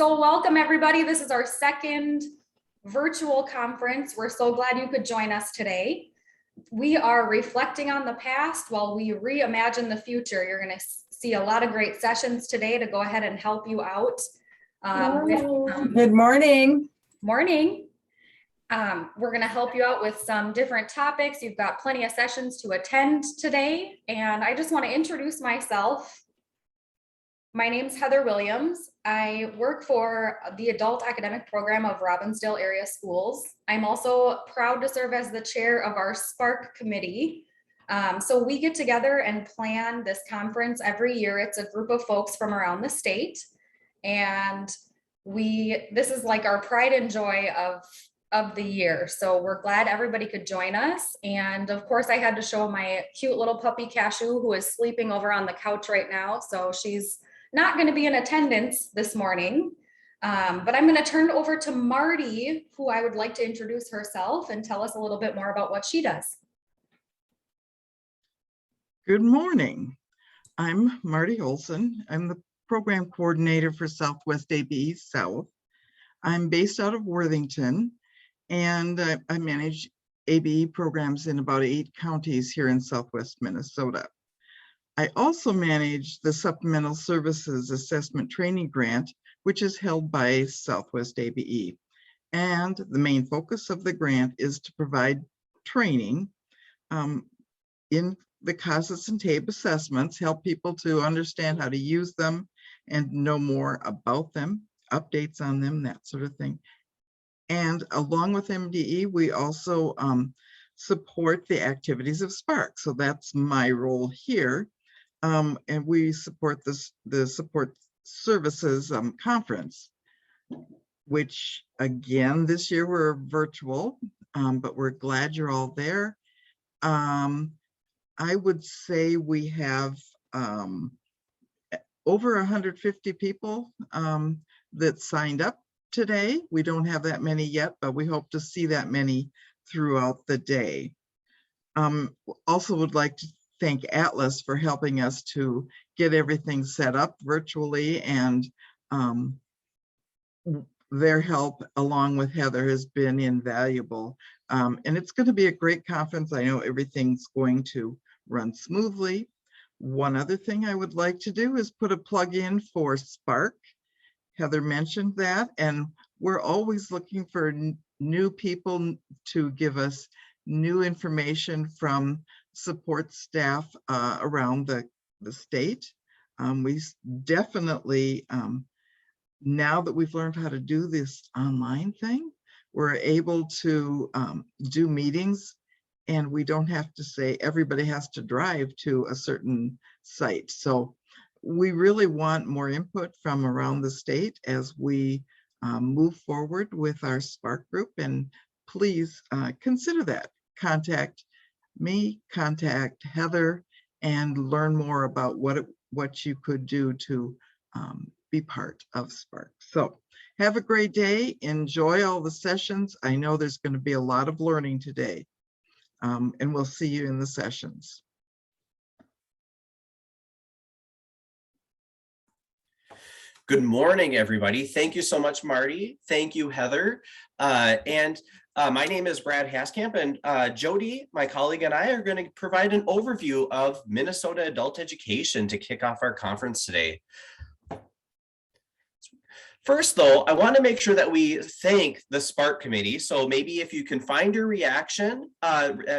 So welcome everybody. This is our second virtual conference. We're so glad you could join us today. We are reflecting on the past while we reimagine the future. You're going to see a lot of great sessions today to go ahead and help you out. Good morning. Morning. We're going to help you out with some different topics. You've got plenty of sessions to attend today. And I just want to introduce myself. My name's Heather Williams. I work for the adult academic program of Robbinsdale area schools. I'm also proud to serve as the chair of our SPARC committee. So we get together and plan this conference every year. It's a group of folks from around the state. And this is like our pride and joy of the year. So we're glad everybody could join us. And of course I had to show my cute little puppy Cashew, who is sleeping over on the couch right now. So she's not going to be in attendance this morning, but I'm going to turn it over to Marty, who I would like to introduce herself and tell us a little bit more about what she does. Good morning. I'm Marty Olsen. I'm the program coordinator for Southwest ABE-South. I'm based out of Worthington, and I manage ABE programs in about 8 counties here in Southwest Minnesota. I also manage the Supplemental Services Assessment Training Grant, which is held by Southwest ABE. And the main focus of the grant is to provide training in the CASAS and TABE assessments, help people to understand how to use them and know more about them, updates on them, that sort of thing. And along with MDE, we also support the activities of SPARC. So that's my role here. And we support the Support Services Conference, which again, this year we're virtual, but we're glad you're all there. I would say we have over 150 people that signed up today. We don't have that many yet, but we hope to see that many throughout the day. Also would like to thank Atlas for helping us to get everything set up virtually, and their help along with Heather has been invaluable. And it's going to be a great conference. I know everything's going to run smoothly. One other thing I would like to do is put a plug in for SPARC. Heather mentioned that, and we're always looking for new people to give us new information from support staff around the state. We definitely, now that we've learned how to do this online thing, we're able to do meetings, and we don't have to say everybody has to drive to a certain site. So we really want more input from around the state as we move forward with our SPARC group, and please consider that. Contact me, contact Heather, and learn more about what you could do to be part of SPARC. So have a great day. Enjoy all the sessions. I know there's going to be a lot of learning today, and we'll see you in the sessions. Good morning, everybody. Thank you so much, Marty. Thank you, Heather. My name is Brad Hasskamp, and Jodi, my colleague, and I are going to provide an overview of Minnesota adult education to kick off our conference today. First, though, I want to make sure that we thank the SPARC committee. So maybe if you can find your reaction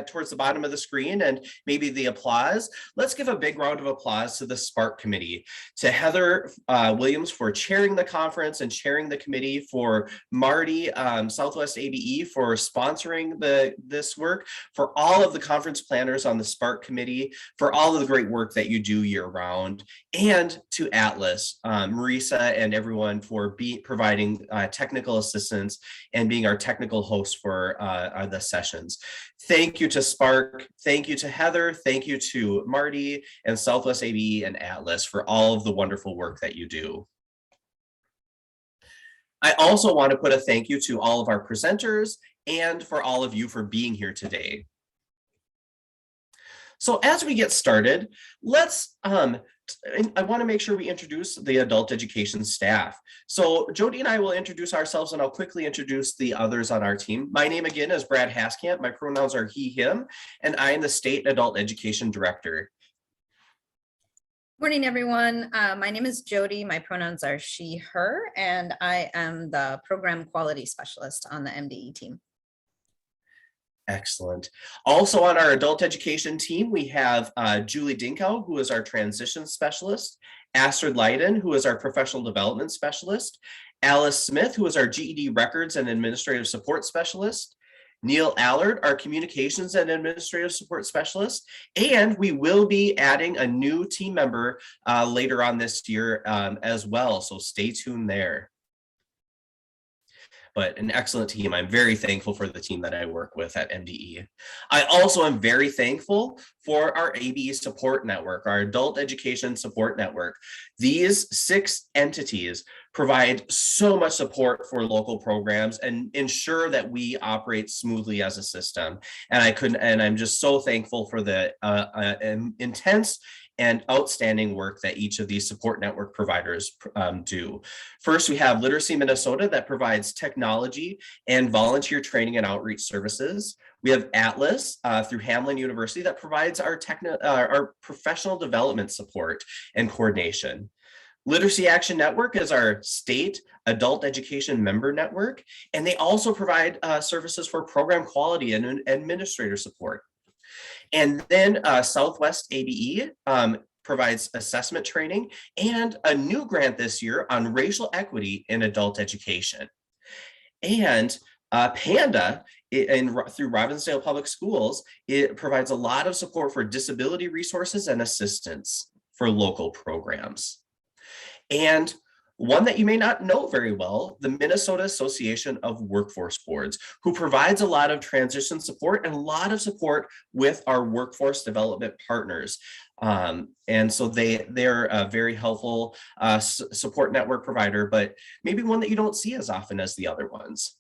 towards the bottom of the screen and maybe the applause, let's give a big round of applause to the SPARC committee, to Heather Williams for chairing the conference and chairing the committee, for Marty, Southwest ABE for sponsoring this work, for all of the conference planners on the SPARC committee, for all of the great work that you do year round, and to Atlas, Marisa, and everyone for providing technical assistance and being our technical host for the sessions. Thank you to SPARC, thank you to Heather, thank you to Marty and Southwest ABE and Atlas for all of the wonderful work that you do. I also want to put a thank you to all of our presenters and for all of you for being here today. So as we get started, let's, I want to make sure we introduce the adult education staff. So Jodi and I will introduce ourselves, and I'll quickly introduce the others on our team. My name again is Brad Hasskamp. My pronouns are he, him, and I am the State Adult Education Director. Morning, everyone. My name is Jodi. My pronouns are she, her, and I am the Program Quality Specialist on the MDE team. Excellent. Also on our adult education team, we have Julie Dinkow, who is our transition specialist, Astrid Leiden, who is our professional development specialist, Alice Smith, who is our GED records and administrative support specialist, Neil Allard, our communications and administrative support specialist, and we will be adding a new team member later on this year as well, so stay tuned there. But an excellent team. I'm very thankful for the team that I work with at MDE. I also am very thankful for our ABE Support Network, our Adult Education Support Network. These 6 entities provide so much support for local programs and ensure that we operate smoothly as a system. And I'm just so thankful for the intense and outstanding work that each of these support network providers do. First, we have Literacy Minnesota that provides technology and volunteer training and outreach services. We have Atlas through Hamline University that provides our professional development support and coordination. Literacy Action Network is our state adult education member network, and they also provide services for program quality and administrator support. And then Southwest ABE provides assessment training and a new grant this year on racial equity in adult education. And PANDA, through Robbinsdale Public Schools, it provides a lot of support for disability resources and assistance for local programs. And one that you may not know very well, the Minnesota Association of Workforce Boards, who provides a lot of transition support and a lot of support with our workforce development partners. And so they're a very helpful support network provider, but maybe one that you don't see as often as the other ones.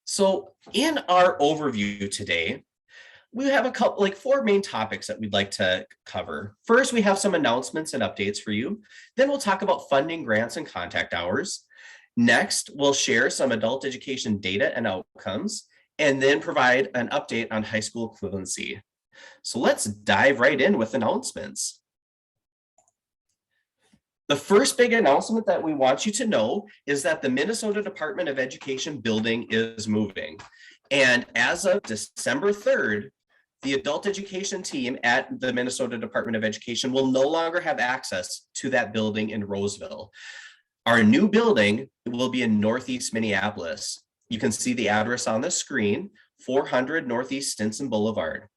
So in our overview today, we have a couple, 4 main topics that we'd like to cover. First, we have some announcements and updates for you. Then we'll talk about funding, grants, and contact hours. Next, we'll share some adult education data and outcomes, and then provide an update on high school equivalency. So let's dive right in with announcements. The first big announcement that we want you to know is that the Minnesota Department of Education building is moving. And as of December 3rd, the adult education team at the Minnesota Department of Education will no longer have access to that building in Roseville. Our new building will be in Northeast Minneapolis. You can see the address on the screen, 400 Northeast Stinson Boulevard.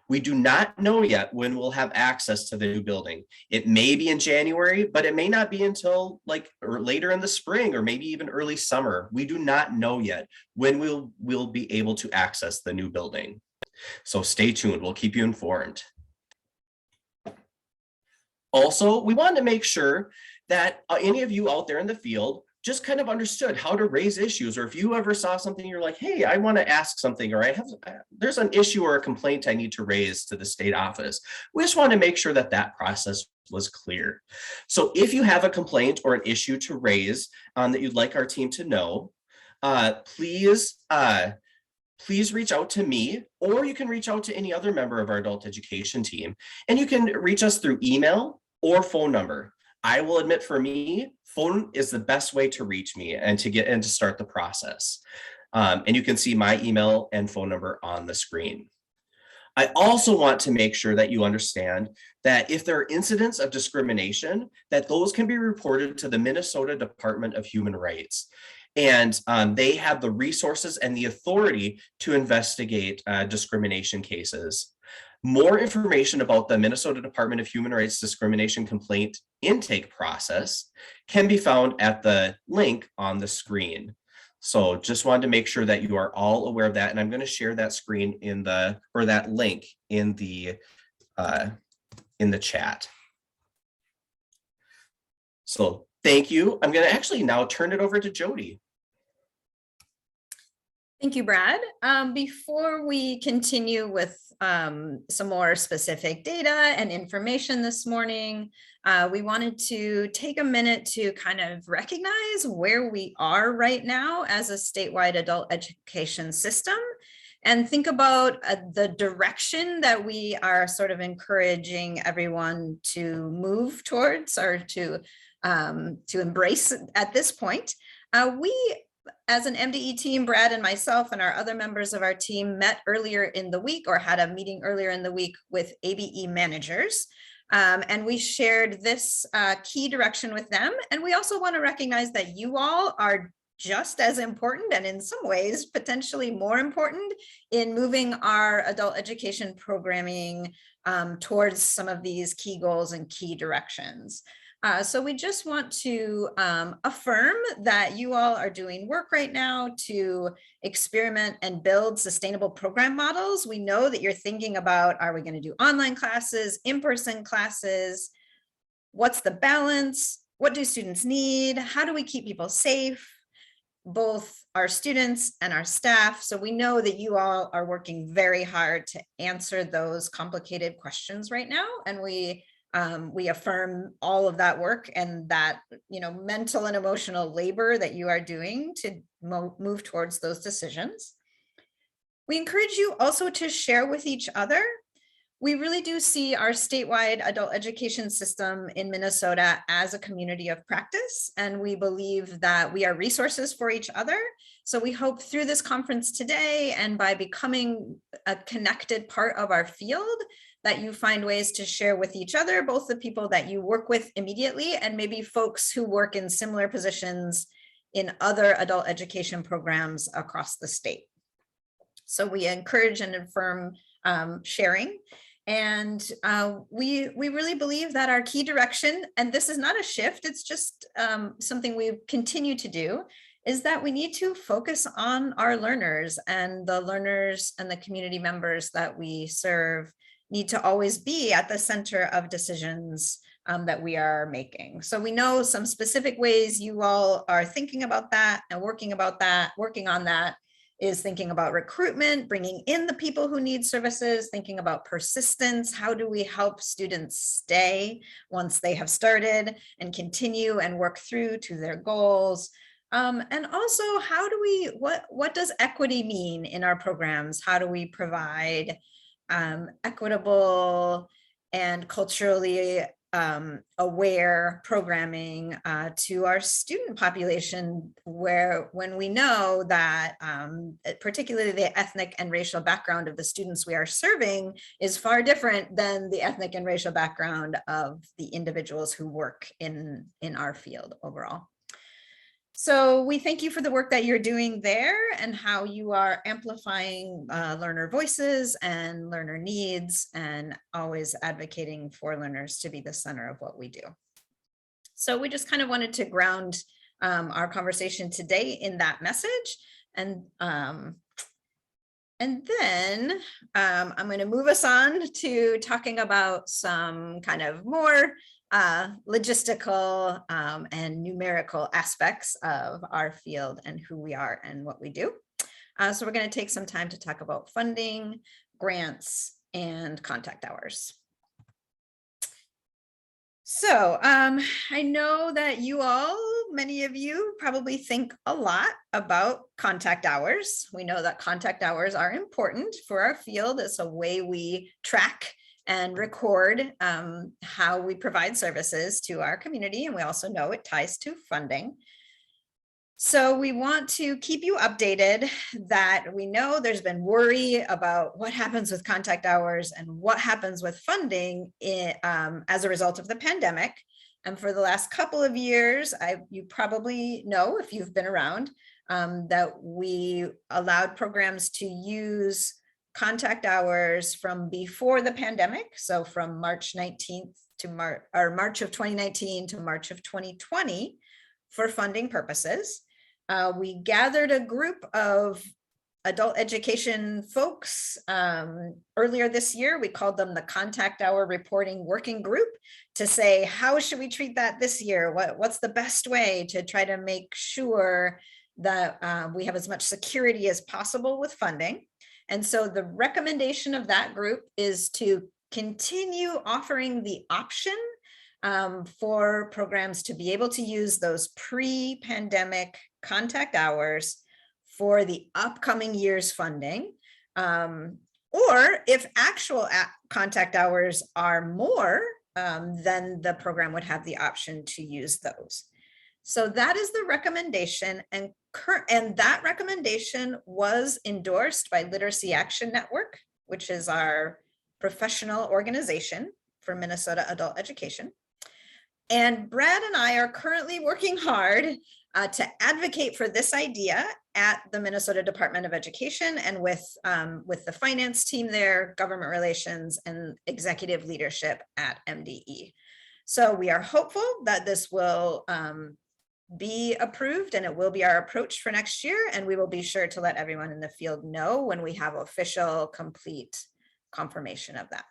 We do not know yet when we'll have access to the new building. It may be in January, but it may not be until or later in the spring or maybe even early summer. We do not know yet when we'll be able to access the new building. So stay tuned, we'll keep you informed. Also, we want to make sure that any of you out there in the field just kind of understood how to raise issues, or if you ever saw something, you're like, hey, I want to ask something, or there's an issue or a complaint I need to raise to the state office. We just want to make sure that that process was clear. So if you have a complaint or an issue to raise that you'd like our team to know, please reach out to me, or you can reach out to any other member of our adult education team, and you can reach us through email or phone number. I will admit, for me, phone is the best way to reach me and to start the process. And you can see my email and phone number on the screen. I also want to make sure that you understand that if there are incidents of discrimination, that those can be reported to the Minnesota Department of Human Rights. And they have the resources and the authority to investigate discrimination cases. More information about the Minnesota Department of Human Rights discrimination complaint intake process can be found at the link on the screen. So just wanted to make sure that you are all aware of that. And I'm going to share that screen that link in the chat. So thank you. I'm going to actually now turn it over to Jodi. Thank you, Brad. Before we continue with some more specific data and information this morning, we wanted to take a minute to kind of recognize where we are right now as a statewide adult education system and think about the direction that we are sort of encouraging everyone to move towards or to embrace at this point. We, as an MDE team, Brad and myself and our other members of our team met earlier in the week or had a meeting earlier in the week with ABE managers. And we shared this key direction with them. And we also want to recognize that you all are just as important and in some ways potentially more important in moving our adult education programming towards some of these key goals and key directions. So we just want to affirm that you all are doing work right now to experiment and build sustainable program models. We know that you're thinking about, are we going to do online classes, in-person classes? What's the balance? What do students need? How do we keep people safe? Both our students and our staff. So we know that you all are working very hard to answer those complicated questions right now. And we affirm all of that work and that, mental and emotional labor that you are doing to move towards those decisions. We encourage you also to share with each other. We really do see our statewide adult education system in Minnesota as a community of practice, and we believe that we are resources for each other. So we hope through this conference today and by becoming a connected part of our field that you find ways to share with each other, both the people that you work with immediately and maybe folks who work in similar positions in other adult education programs across the state. So we encourage and affirm sharing. And we really believe that our key direction, and this is not a shift, it's just something we continue to do, is that we need to focus on our learners and the community members that we serve need to always be at the center of decisions that we are making. So we know some specific ways you all are thinking about that and working on that is thinking about recruitment, bringing in the people who need services, thinking about persistence. How do we help students stay once they have started and continue and work through to their goals? And also, what does equity mean in our programs? How do we provide equitable and culturally aware programming to our student population, when we know that particularly the ethnic and racial background of the students we are serving is far different than the ethnic and racial background of the individuals who work in our field overall. So we thank you for the work that you're doing there and how you are amplifying learner voices and learner needs and always advocating for learners to be the center of what we do. So we just kind of wanted to ground our conversation today in that message. And then I'm going to move us on to talking about some kind of more logistical and numerical aspects of our field and who we are and what we do. So we're going to take some time to talk about funding, grants, and contact hours. So I know that you all, many of you probably think a lot about contact hours. We know that contact hours are important for our field. It's a way we track and record how we provide services to our community. And we also know it ties to funding. So we want to keep you updated that we know there's been worry about what happens with contact hours and what happens with funding as a result of the pandemic. And for the last couple of years, you probably know if you've been around that we allowed programs to use contact hours from before the pandemic. So from March 19th to March of 2019 to March of 2020 for funding purposes. We gathered a group of adult education folks earlier this year. We called them the Contact Hour Reporting Working Group to say, how should we treat that this year? What's the best way to try to make sure that we have as much security as possible with funding. And so the recommendation of that group is to continue offering the option for programs to be able to use those pre-pandemic contact hours for the upcoming year's funding. Or if actual contact hours are more, then the program would have the option to use those. So that is the recommendation, and that recommendation was endorsed by Literacy Action Network, which is our professional organization for Minnesota adult education. And Brad and I are currently working hard to advocate for this idea at the Minnesota Department of Education and with the finance team there, government relations, and executive leadership at MDE. So we are hopeful that this will be approved, and it will be our approach for next year. And we will be sure to let everyone in the field know when we have official, complete confirmation of that.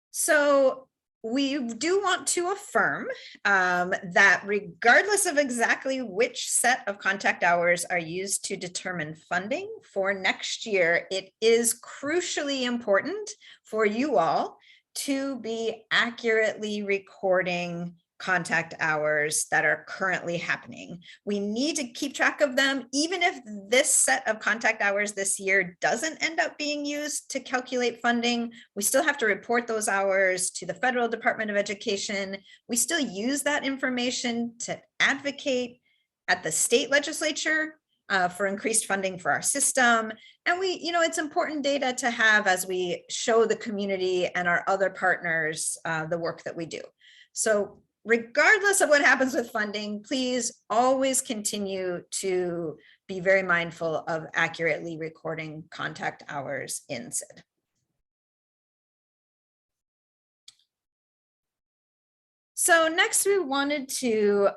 So we do want to affirm that regardless of exactly which set of contact hours are used to determine funding for next year, it is crucially important for you all to be accurately recording contact hours that are currently happening. We need to keep track of them, even if this set of contact hours this year doesn't end up being used to calculate funding. We still have to report those hours to the Federal Department of Education. We still use that information to advocate at the state legislature for increased funding for our system. And it's important data to have as we show the community and our other partners the work that we do. So regardless of what happens with funding, please always continue to be very mindful of accurately recording contact hours in SID. So next, we wanted to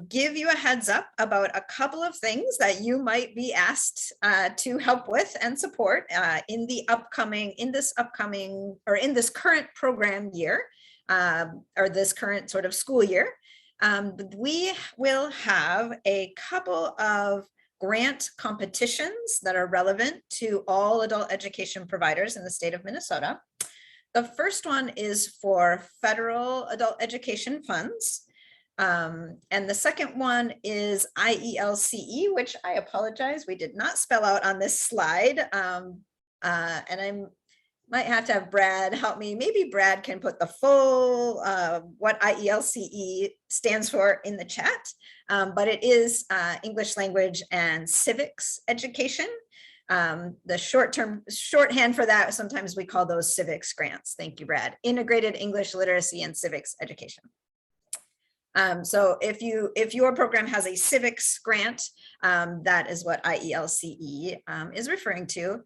give you a heads up about a couple of things that you might be asked to help with and support in this current program year. Or this current sort of school year. We will have a couple of grant competitions that are relevant to all adult education providers in the state of Minnesota. The first one is for federal adult education funds. And the second one is IELCE, which I apologize, we did not spell out on this slide. And I might have to have Brad help me. Maybe Brad can put the full what IELCE stands for in the chat, but it is English language and civics education. The shorthand for that, sometimes we call those civics grants. Thank you, Brad. Integrated English literacy and civics education. So if your program has a civics grant, that is what IELCE is referring to.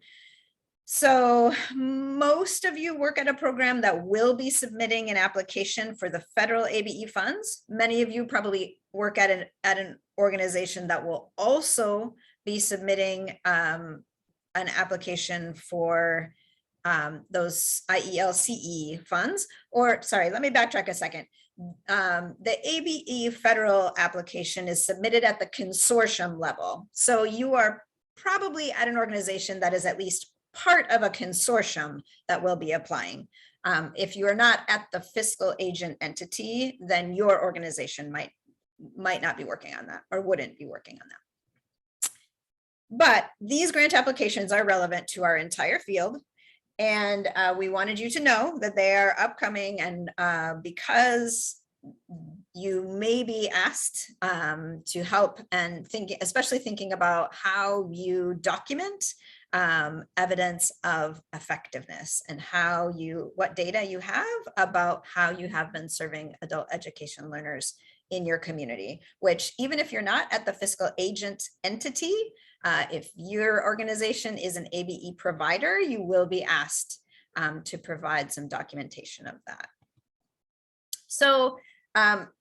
So most of you work at a program that will be submitting an application for the federal ABE funds. Many of you probably work at an organization that will also be submitting an application for those IELCE funds. Or sorry, let me backtrack a second. The ABE federal application is submitted at the consortium level. So you are probably at an organization that is at least part of a consortium that will be applying. If you are not at the fiscal agent entity, then your organization might not be working on that or wouldn't be working on that. But these grant applications are relevant to our entire field. And we wanted you to know that they are upcoming, and because you may be asked to help and especially thinking about how you document evidence of effectiveness and what data you have about how you have been serving adult education learners in your community, which even if you're not at the fiscal agent entity, if your organization is an ABE provider, you will be asked to provide some documentation of that. So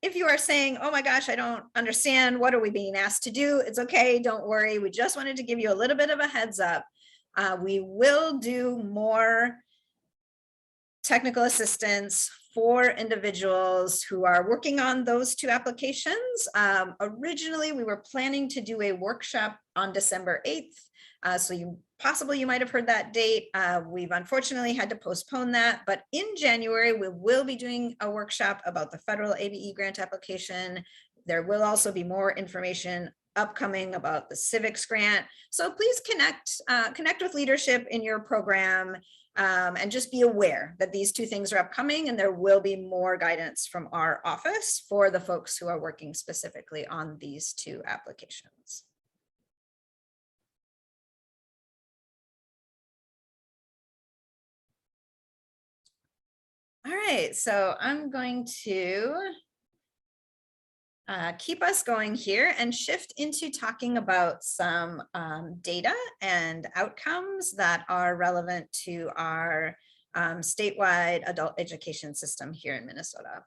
if you are saying, oh my gosh, I don't understand, what are we being asked to do? It's okay, don't worry. We just wanted to give you a little bit of a heads up. We will do more technical assistance for individuals who are working on those 2 applications. Originally, we were planning to do a workshop on December 8th. So you might have heard that date. We've unfortunately had to postpone that, but in January, we will be doing a workshop about the federal ABE grant application. There will also be more information upcoming about the civics grant. So please connect with leadership in your program, and just be aware that these 2 things are upcoming, and there will be more guidance from our office for the folks who are working specifically on these 2 applications. All right, so I'm going to keep us going here and shift into talking about some data and outcomes that are relevant to our statewide adult education system here in Minnesota.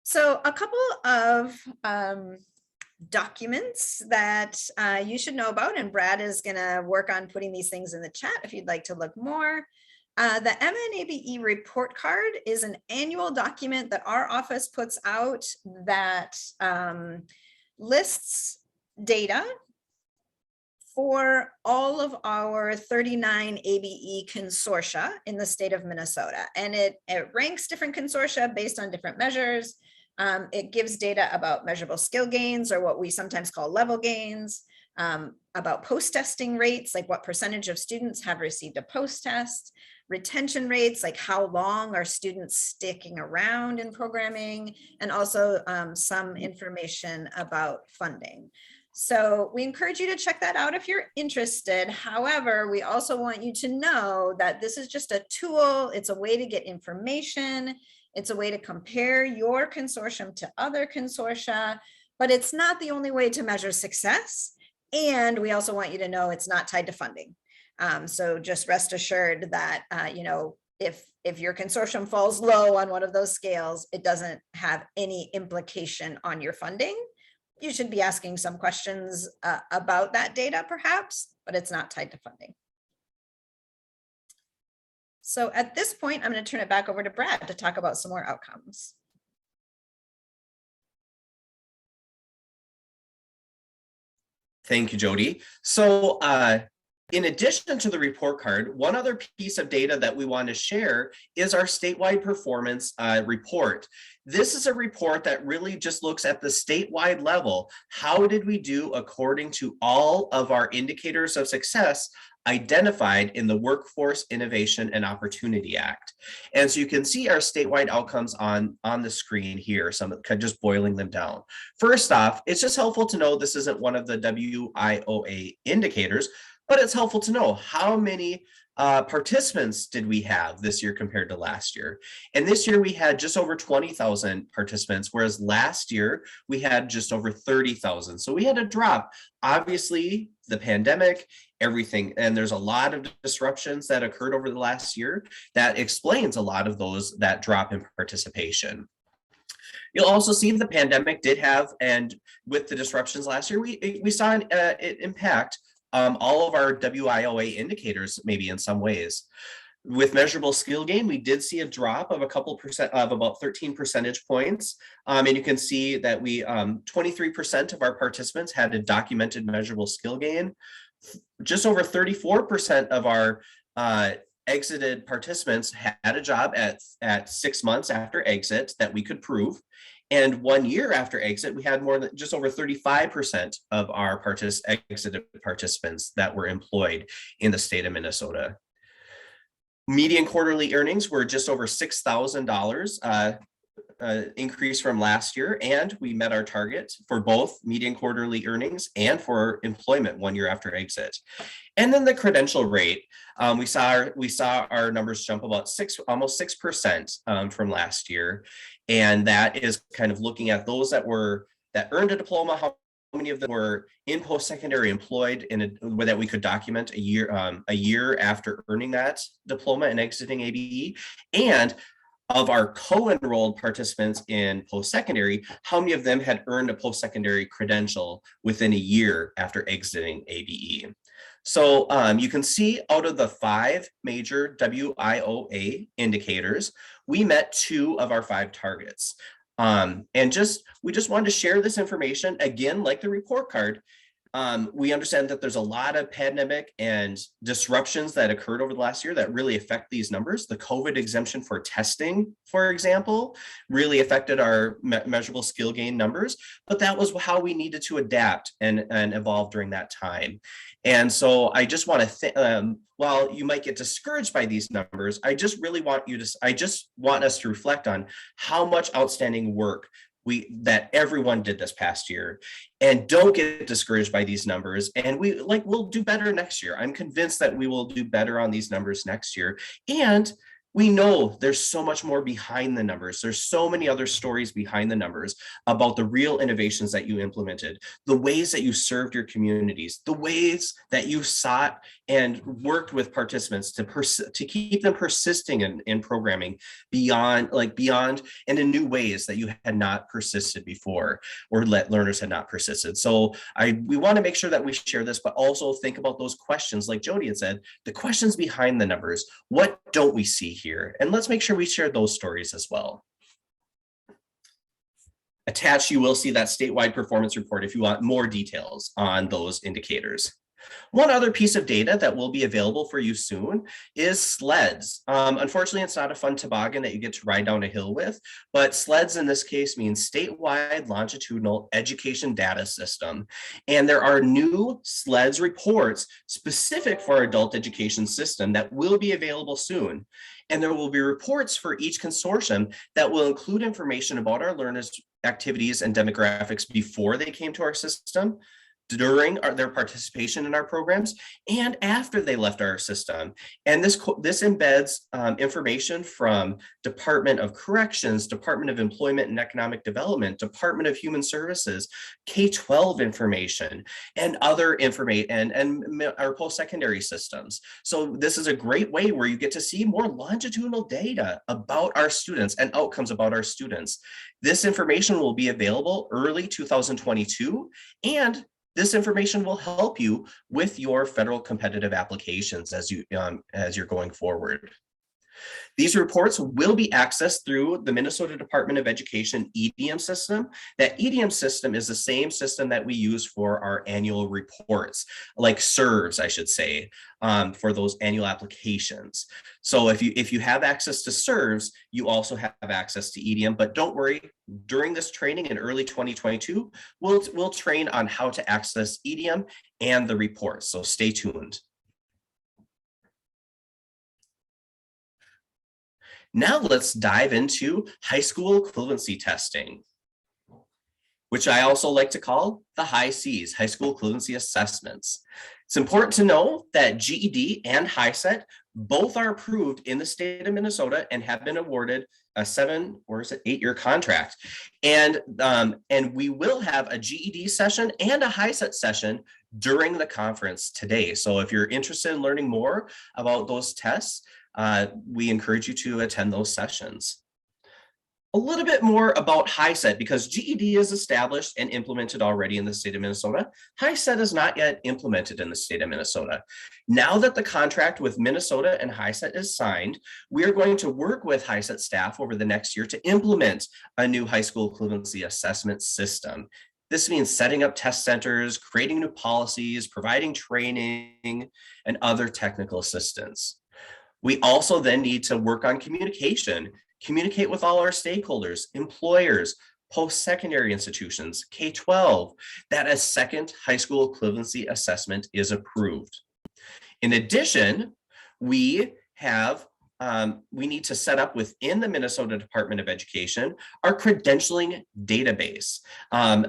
So a couple of documents that you should know about, and Brad is going to work on putting these things in the chat if you'd like to look more. The MNABE report card is an annual document that our office puts out that lists data for all of our 39 ABE consortia in the state of Minnesota. And it ranks different consortia based on different measures. It gives data about measurable skill gains, or what we sometimes call level gains, about post-testing rates, like what percentage of students have received a post-test, retention rates, like how long are students sticking around in programming, and also some information about funding. So we encourage you to check that out if you're interested. However, we also want you to know that this is just a tool. It's a way to get information. It's a way to compare your consortium to other consortia, but it's not the only way to measure success. And we also want you to know it's not tied to funding. So just rest assured that, if your consortium falls low on one of those scales, it doesn't have any implication on your funding. You should be asking some questions about that data perhaps, but it's not tied to funding. So at this point, I'm going to turn it back over to Brad to talk about some more outcomes. Thank you, Jodi. So in addition to the report card, one other piece of data that we want to share is our statewide performance report. This is a report that really just looks at the statewide level. How did we do according to all of our indicators of success identified in the Workforce Innovation and Opportunity Act? And so you can see our statewide outcomes on the screen here, some just boiling them down. First off, it's just helpful to know this isn't one of the WIOA indicators, but it's helpful to know how many participants did we have this year compared to last year. And this year we had just over 20,000 participants, whereas last year we had just over 30,000. So we had a drop. Obviously, the pandemic, everything, and there's a lot of disruptions that occurred over the last year that explains a lot of that drop in participation. You'll also see the pandemic did have, and with the disruptions last year, we saw it impact all of our WIOA indicators, maybe in some ways. With measurable skill gain, we did see a drop of about 13 percentage points. And you can see that 23% of our participants had a documented measurable skill gain. Just over 34% of our exited participants had a job at 6 months after exit that we could prove. And 1 year after exit, we had more than just over 35% of our exited participants that were employed in the state of Minnesota. Median quarterly earnings were just over $6,000 increase from last year, and we met our target for both median quarterly earnings and for employment 1 year after exit. And then the credential rate, we saw our numbers jump about almost 6% from last year, and that is kind of looking at those that earned a diploma, how many of them were in post-secondary employed that we could document a year after earning that diploma and exiting ABE, and of our co-enrolled participants in post-secondary, how many of them had earned a post-secondary credential within a year after exiting ABE. So you can see out of the 5 major WIOA indicators, we met 2 of our 5 targets. And we just wanted to share this information again, like the report card. We understand that there's a lot of pandemic and disruptions that occurred over the last year that really affect these numbers. The COVID exemption for testing, for example, really affected our measurable skill gain numbers, but that was how we needed to adapt and evolve during that time. And so I just want to, while you might get discouraged by these numbers, I just want us to reflect on how much outstanding work that everyone did this past year, and don't get discouraged by these numbers. And we'll do better next year. I'm convinced that we will do better on these numbers next year. And we know there's so much more behind the numbers. There's so many other stories behind the numbers about the real innovations that you implemented, the ways that you served your communities, the ways that you sought and worked with participants to keep them persisting in programming beyond and in new ways that you had not persisted before, or learners had not persisted. So we want to make sure that we share this, but also think about those questions, like Jodi had said, the questions behind the numbers. What don't we see here? And let's make sure we share those stories as well. Attached, you will see that statewide performance report if you want more details on those indicators. One other piece of data that will be available for you soon is SLEDs. Unfortunately, it's not a fun toboggan that you get to ride down a hill with, but SLEDs in this case means Statewide Longitudinal Education Data System. And there are new SLEDs reports specific for our adult education system that will be available soon. And there will be reports for each consortium that will include information about our learners' activities and demographics before they came to our system, during their participation in our programs, and after they left our system. And this embeds information from Department of Corrections, Department of Employment and Economic Development, Department of Human Services, K-12 information, and other information, and our post-secondary systems. So this is a great way where you get to see more longitudinal data about our students and outcomes about our students. This information will be available early 2022, and this information will help you with your federal competitive applications as you're going forward. These reports will be accessed through the Minnesota Department of Education EDM system. That EDM system is the same system that we use for our annual reports, like SERVs, I should say, for those annual applications. So if you have access to SERVs, you also have access to EDM, but don't worry, during this training in early 2022, we'll train on how to access EDM and the reports, so stay tuned. Now let's dive into high school equivalency testing, which I also like to call the HighSEAS, high school equivalency assessments. It's important to know that GED and HighSET both are approved in the state of Minnesota and have been awarded a 8-year contract. And we will have a GED session and a HighSET session during the conference today. So if you're interested in learning more about those tests, we encourage you to attend those sessions. A little bit more about HighSET, because GED is established and implemented already in the state of Minnesota. HighSET is not yet implemented in the state of Minnesota. Now that the contract with Minnesota and HighSET is signed, we are going to work with HighSET staff over the next year to implement a new high school equivalency assessment system. This means setting up test centers, creating new policies, providing training, and other technical assistance. We also then need to work on communication, communicate with all our stakeholders, employers, post-secondary institutions, K-12, that a second high school equivalency assessment is approved. In addition, we need to set up within the Minnesota Department of Education our credentialing database,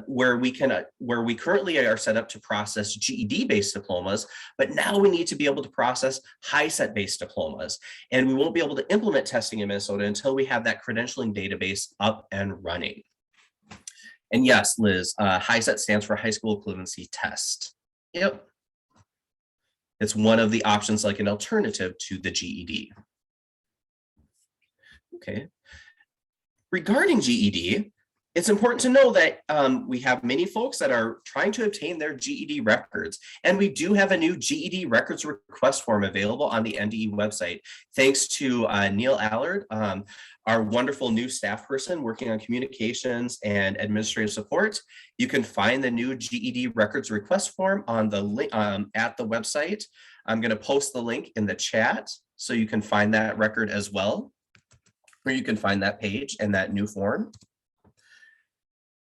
where we currently are set up to process GED-based diplomas, but now we need to be able to process HighSET-based diplomas. And we won't be able to implement testing in Minnesota until we have that credentialing database up and running. And yes, Liz, HighSET stands for High School Equivalency Test. Yep. It's one of the options, like an alternative to the GED. Okay. Regarding GED, It's important to know that we have many folks that are trying to obtain their GED records, and we do have a new GED records request form available on the NDE website. Thanks to Neil Allard, our wonderful new staff person working on communications and administrative support. You can find the new GED records request form on the link at the website. I'm going to post the link in the chat so you can find that record as well, or you can find that page and that new form.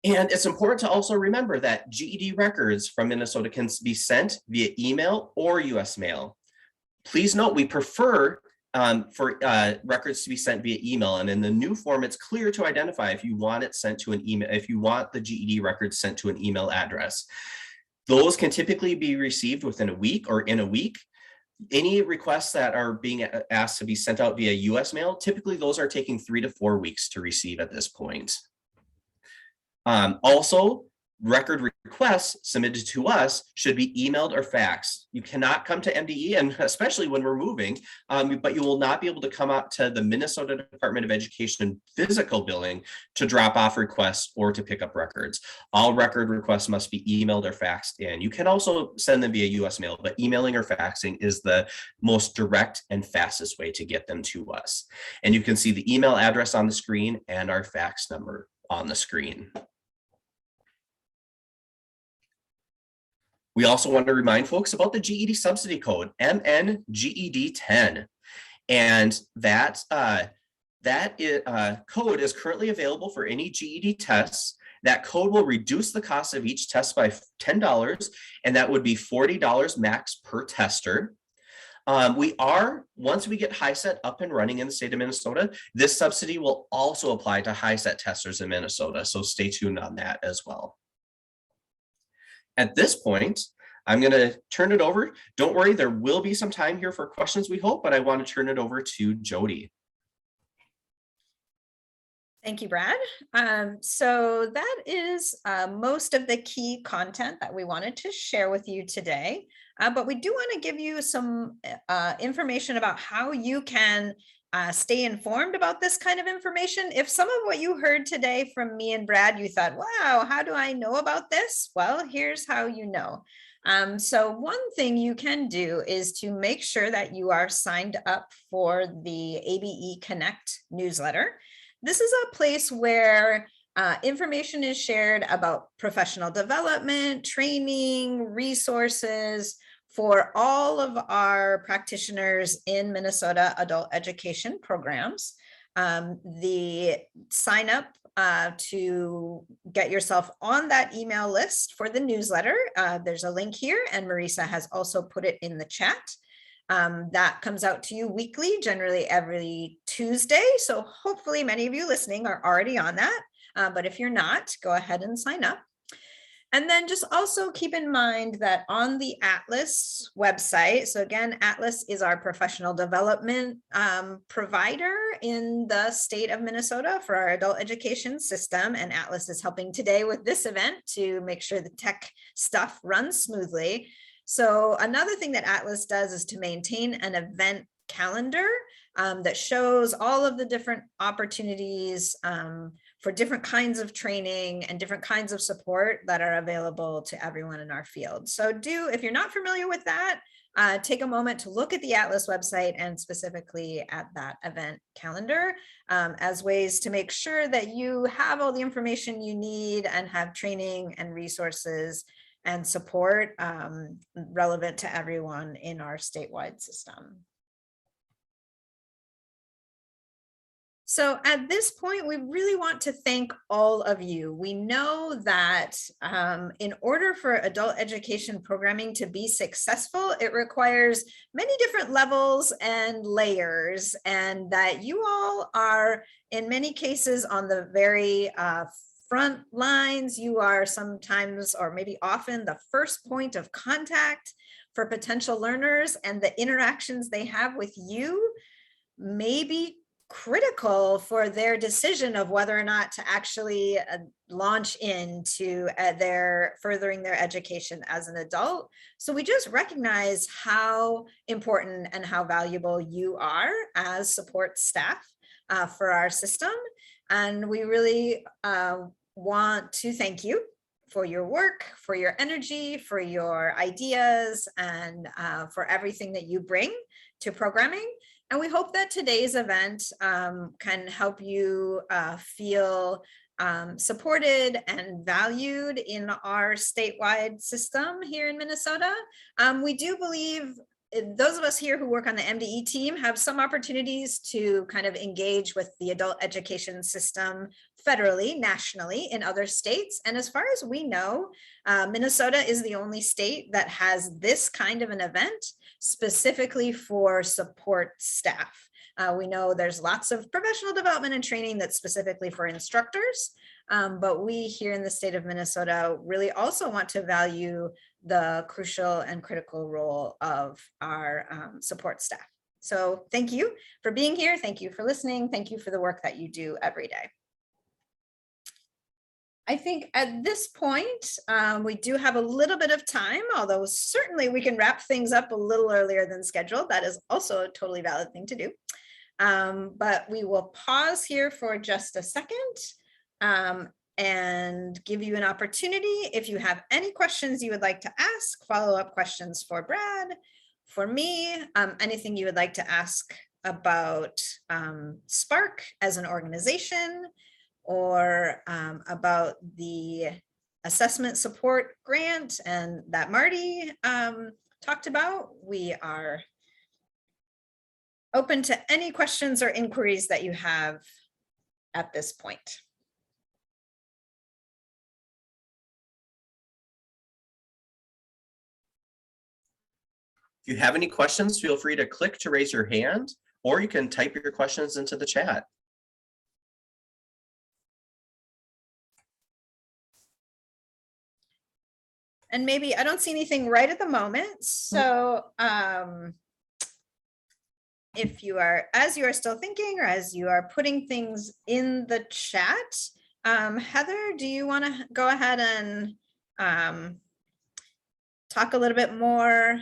And it's important to also remember that GED records from Minnesota can be sent via email or US mail. Please note, we prefer for records to be sent via email, and in the new form, it's clear to identify if you want it sent to an email, if you want the GED records sent to an email address. Those can typically be received within a week or in a week. Any requests that are being asked to be sent out via US mail, typically those are taking 3 to 4 weeks to receive at this point. Also, record requests submitted to us should be emailed or faxed. You cannot come to MDE, and especially when we're moving, but you will not be able to come out to the Minnesota Department of Education physical building to drop off requests or to pick up records. All record requests must be emailed or faxed in. You can also send them via US mail, but emailing or faxing is the most direct and fastest way to get them to us. And you can see the email address on the screen and our fax number on the screen. We also want to remind folks about the GED Subsidy Code, MNGED10. And that code is currently available for any GED tests. That code will reduce the cost of each test by $10, and that would be $40 max per tester. Once we get HighSEAS up and running in the state of Minnesota, this subsidy will also apply to HighSEAS testers in Minnesota. So stay tuned on that as well. At this point, I'm going to turn it over. Don't worry, there will be some time here for questions, we hope, but I want to turn it over to Jodi. Thank you, Brad. So that is most of the key content that we wanted to share with you today. But we do want to give you some information about how you can stay informed about this kind of information. If some of what you heard today from me and Brad, you thought, wow, how do I know about this? Well, here's how you know. So one thing you can do is to make sure that you are signed up for the ABE Connect newsletter. This is a place where information is shared about professional development, training, resources for all of our practitioners in Minnesota adult education programs. The sign up to get yourself on that email list for the newsletter, there's a link here, and Marisa has also put it in the chat. That comes out to you weekly, generally every Tuesday. So hopefully many of you listening are already on that. But if you're not, go ahead and sign up. And then just also keep in mind that on the Atlas website, so again, Atlas is our professional development provider in the state of Minnesota for our adult education system. And Atlas is helping today with this event to make sure the tech stuff runs smoothly. So another thing that Atlas does is to maintain an event calendar that shows all of the different opportunities for different kinds of training and different kinds of support that are available to everyone in our field. So if you're not familiar with that, take a moment to look at the Atlas website and specifically at that event calendar as ways to make sure that you have all the information you need and have training and resources and support relevant to everyone in our statewide system. So at this point, we really want to thank all of you. We know that in order for adult education programming to be successful, it requires many different levels and layers, and that you all are in many cases on the very front lines. You are sometimes, or maybe often, the first point of contact for potential learners, and the interactions they have with you may be critical for their decision of whether or not to actually launch into their furthering their education as an adult. So we just recognize how important and how valuable you are as support staff for our system. And we really want to thank you for your work, for your energy, for your ideas, and for everything that you bring to programming. And we hope that today's event can help you feel supported and valued in our statewide system here in Minnesota. We do believe those of us here who work on the MDE team have some opportunities to kind of engage with the adult education system federally, nationally, in other states. And as far as we know, Minnesota is the only state that has this kind of an event specifically for support staff. We know there's lots of professional development and training that's specifically for instructors, but we here in the state of Minnesota really also want to value the crucial and critical role of our support staff. So thank you for being here. Thank you for listening. Thank you for the work that you do every day. I think at this point, we do have a little bit of time, although certainly we can wrap things up a little earlier than scheduled. That is also a totally valid thing to do. But we will pause here for just a second and give you an opportunity. If you have any questions you would like to ask, follow-up questions for Brad, for me, anything you would like to ask about SPARC as an organization, or about the assessment support grant and that Marty talked about. We are open to any questions or inquiries that you have at this point. If you have any questions, feel free to click to raise your hand, or you can type your questions into the chat. And maybe I don't see anything right at the moment. So if you are, as you are still thinking, or as you are putting things in the chat, Heather, do you want to go ahead and talk a little bit more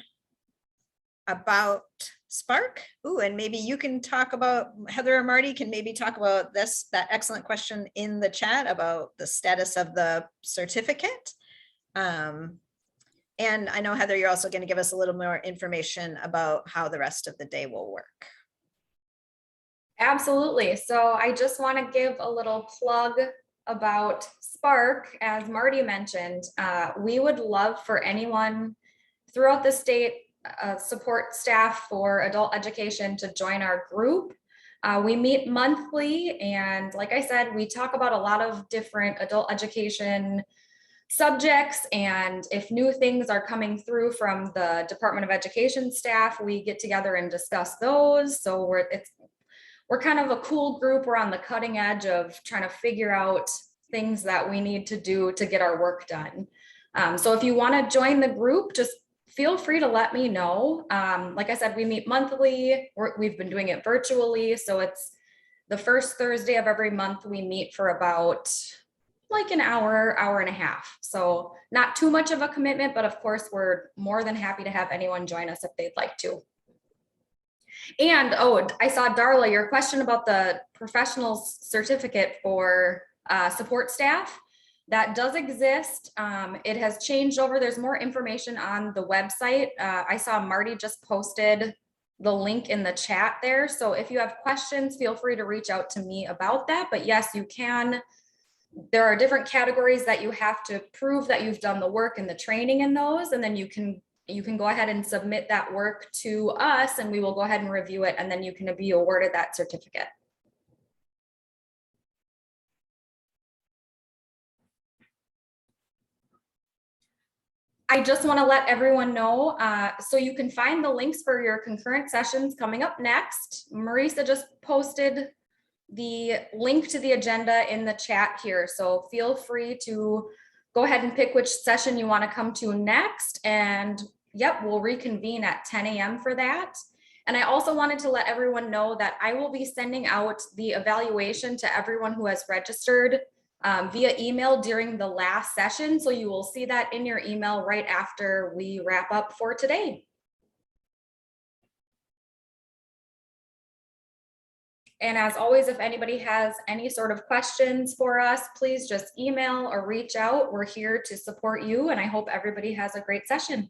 about SPARC? Ooh, and maybe you can talk about, Heather or Marty can maybe talk about this, that excellent question in the chat about the status of the certificate. And I know, Heather, you're also going to give us a little more information about how the rest of the day will work. Absolutely. So I just want to give a little plug about SPARC. As Marty mentioned, we would love for anyone throughout the state support staff for adult education to join our group. We meet monthly, and like I said, we talk about a lot of different adult education subjects, and if new things are coming through from the Department of Education staff, we get together and discuss those. So we're kind of a cool group. We're on the cutting edge of trying to figure out things that we need to do to get our work done. So if you want to join the group, just feel free to let me know. Like I said, we meet monthly. We've been doing it virtually. So it's the first Thursday of every month. We meet for about like an hour, hour and a half. So not too much of a commitment, but of course, we're more than happy to have anyone join us if they'd like to. And oh, I saw Darla, your question about the professional certificate for support staff. That does exist. It has changed over. There's more information on the website. I saw Marty just posted the link in the chat there. So if you have questions, feel free to reach out to me about that. But yes, you can. There are different categories that you have to prove that you've done the work and the training in those, and then you can go ahead and submit that work to us, and we will go ahead and review it, and then you can be awarded that certificate. I just want to let everyone know, so you can find the links for your concurrent sessions coming up next. Marisa just posted the link to the agenda in the chat here, so feel free to go ahead and pick which session you want to come to next, and yep, we'll reconvene at 10 a.m. for that. And I also wanted to let everyone know that I will be sending out the evaluation to everyone who has registered via email during the last session. So you will see that in your email right after we wrap up for today. And as always, if anybody has any sort of questions for us, please just email or reach out. We're here to support you, and I hope everybody has a great session.